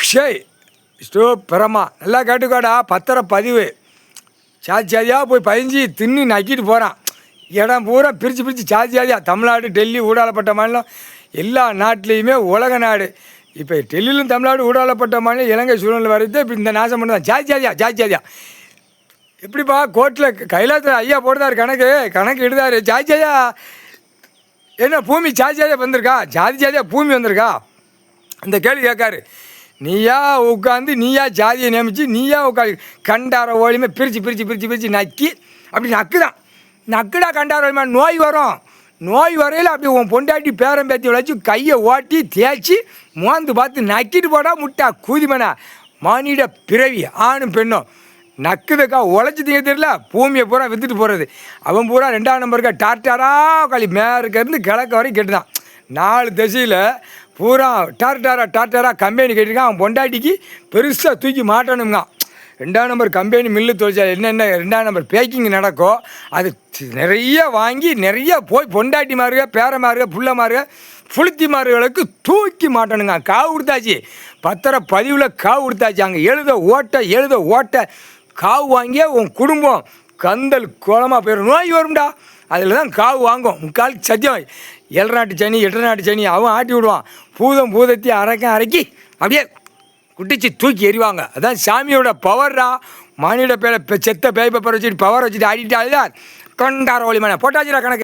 ஷேய் ஸ்டோ பிரமா நல்லா கேட்டுக்கோடா பத்திரம் பதிவு சாதியாக போய் பதிஞ்சு தின்னு நக்கிட்டு போகிறான். இடம் பூரா பிரித்து சாதியாக தமிழ்நாடு டெல்லி ஊடாலப்பட்ட மாநிலம் எல்லா நாட்டிலையுமே உலக நாடு. இப்போ டெல்லியிலும் தமிழ்நாடு ஊடாலப்பட்ட மாநிலம் இலங்கை சூழ்நிலை வரைக்கும் இப்போ இந்த நாசம் பண்ண தான் சாதியாக எப்படிப்பா கோர்ட்டில் கைலாசத்தில் ஐயா போடுதார் கணக்கு இடுதார் சாதியா என்ன பூமி சாதியாக வந்திருக்கா ஜாதியாக பூமி வந்திருக்கா அந்த கேள்வி கேட்காரு. நீயா உட்காந்து நீயா ஜாதியை நியமித்து நீயா உட்காந்து கண்டார ஓலியுமே பிரித்து நக்கி அப்படி நக்குடா கண்டார ஓலியமா நோய் வரையில் அப்படி உன் பொண்டாட்டி பேரம்பேத்தி வச்சு கையை ஓட்டி தேய்ச்சி மோந்து பார்த்து நக்கிட்டு போடா முட்டா கூதிமனா மானிட பிறவி ஆணும் பெண்ணும் நக்குதுக்கா உழைச்சி திங்க தெரியல பூமியை பூரா விற்றுட்டு போகிறது. அவன் பூரா 2ஆம் நம்பருக்கா டார்டாரா களி மேற்கிருந்து கிழக்கு வரைக்கும் கேட்டுதான் 4 திசையில் பூரா டார்டாரா கம்பெனி கேட்டிருக்கான். அவன் பொண்டாட்டிக்கு பெருசாக தூக்கி மாட்டணுங்க. 2ஆம் நம்பர் கம்பெனி மில்லு தொழிற்சாலை என்னென்ன 2ஆம் நம்பர் பேக்கிங் நடக்கோ அது நிறைய வாங்கி நிறைய போய் பொண்டாட்டி மாறுக பேர மாறுக புள்ள மாறுக புளுத்தி மாறுகளுக்கு தூக்கி மாட்டணுங்க. காவு கொடுத்தாச்சு பத்திர பதிவில் காவு கொடுத்தாச்சு. அங்கே எழுத ஓட்ட காவு வாங்கிய உன் குடும்பம் கந்தல் கோலமாக போயிடும். நோய் வரும்டா அதில் தான் காவு வாங்கும். முக்கால் சத்தியம் 7 நாட்டு சனி 8 நாட்டு சனி அவன் ஆட்டி விடுவான். பூதத்தி அரைக்கி அப்படியே குட்டிச்சு தூக்கி எறிவாங்க. அதான் சாமியோட பவர்டா. மானிட பேரை செத்த பேப்பர் வச்சுட்டு பவர் வச்சுட்டு ஆடிட்டு அதுதான் கொண்டார ஒளிமான போட்டாச்சுடா கணக்கு.